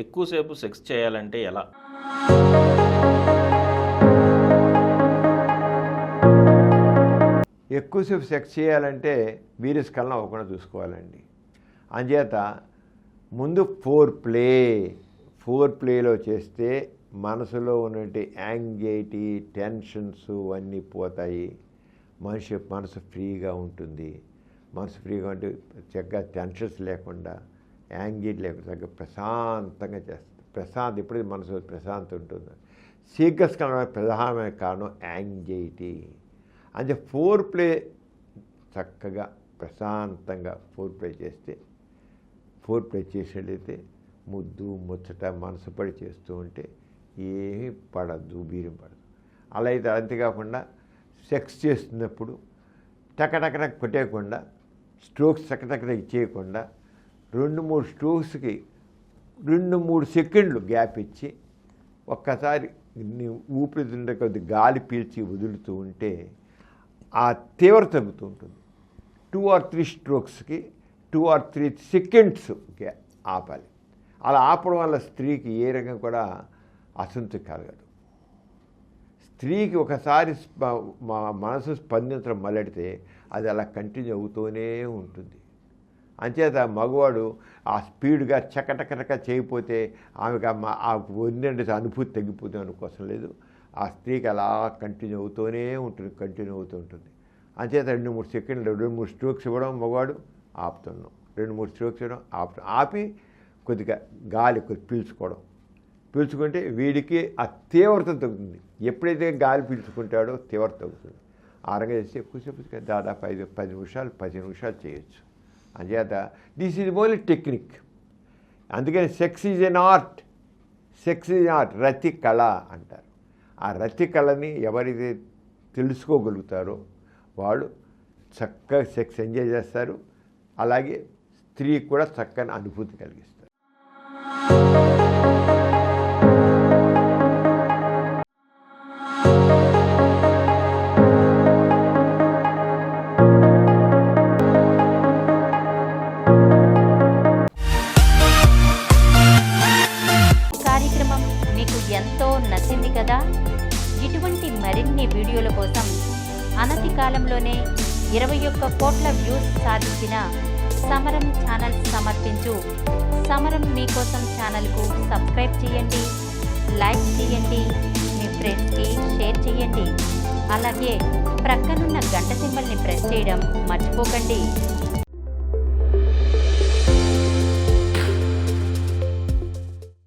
ఎక్కువసేపు సెక్స్ చేయాలంటే ఎలా? ఎక్కువసేపు సెక్స్ చేయాలంటే వీర్యస్ఖలనం అవ్వకుండా చూసుకోవాలండి. అంచేత ముందు ఫోర్ ప్లేలో చేస్తే మనసులో ఉన్నటువంటి యాంగ్జైటీ, టెన్షన్స్ అన్నీ పోతాయి. మనసు ఫ్రీగా ఉంటుంది. మనసు ఫ్రీగా ఉంటే చక్కగా టెన్షన్స్ లేకుండా, యాంగ్జైటీ లేకుండా చక్కగా ప్రశాంతంగా చేస్తుంది. ఎప్పుడైతే మనసు ప్రశాంతం ఉంటుందో, శీఘ్రస్ఖలనం ప్రధానమైన కారణం యాంగ్జైటీ. అంటే ఫోర్ ప్లే చక్కగా ప్రశాంతంగా ఫోర్ ప్లే చేసినట్లయితే ముద్దు ముచ్చట మనసు పడి చేస్తూ ఉంటే ఏమీ పడద్దు, బీరం పడదు. అలా అయితే అంతేకాకుండా సెక్స్ చేస్తున్నప్పుడు టకటకట కొట్టేయకుండా, స్ట్రోక్స్ టకటకట ఇచ్చేయకుండా 2-3 స్ట్రోక్స్కి 2-3 సెకండ్లు గ్యాప్ ఇచ్చి ఒక్కసారి ఊపిరి కొద్ది గాలి పీల్చి వదులుతూ ఉంటే ఆ తీవ్రత తగ్గుతూ ఉంటుంది. 2 or 3 స్ట్రోక్స్కి 2 or 3 సెకండ్స్ ఆపాలి. అలా ఆపడం వల్ల స్త్రీకి ఏ రకం కూడా అసంతృప్తి కలగదు. స్త్రీకి ఒకసారి మనసు స్పందించడం మొదలెడితే అది అలా కంటిన్యూ అవుతూనే ఉంటుంది. అంచేత మగవాడు ఆ స్పీడ్గా చకటకటక చేయకపోతే ఆమెకు ఆ వందంటే అనుభూతి తగ్గిపోతుంది అనుకోసం లేదు. ఆ స్త్రీకి అలా కంటిన్యూ అవుతూనే ఉంటుంది. అంచేత 2-3 సెకండ్లు 2-3 స్ట్రోక్స్ ఇవ్వడం మగవాడు ఆపుతున్నాం, 2-3 స్ట్రోక్స్ ఇవ్వడం ఆపి కొద్దిగా గాలి పీల్చుకుంటే వీడికి ఆ తీవ్రత తగ్గుతుంది. ఎప్పుడైతే గాలి పీల్చుకుంటాడో తీవ్రత తగ్గుతుంది. ఆ రకంగా చేస్తే ఎక్కువసేపు దాదాపు 10 నిమిషాలు 15 నిమిషాలు చేయొచ్చు. అంచేత దిస్ ఈజ్ ఓన్లీ టెక్నిక్. అందుకని సెక్స్ ఈజ్ ఎన్ ఆర్ట్, రతి కళ అంటారు. ఆ రతి కళని ఎవరైతే తెలుసుకోగలుగుతారో వాళ్ళు చక్కగా సెక్స్ ఎంజాయ్ చేస్తారు. అలాగే స్త్రీకి కూడా చక్కని అనుభూతి కలిగిస్తారు. కార్యక్రమం మీకు ఎంతో నచ్చింది కదా? ఇటువంటి మరిన్ని వీడియోల కోసం అనతి కాలంలోనే 21 కోట్ల వ్యూస్ సాధించిన సమరం ఛానల్ సమర్పించు సమరం మీకోసం ఛానల్కు సబ్స్క్రైబ్ చేయండి, లైక్ చేయండి, మీ ఫ్రెండ్స్కి షేర్ చేయండి. అలాగే ప్రక్కనున్న గంట సింబల్ని ప్రెస్ చేయడం మర్చిపోకండి.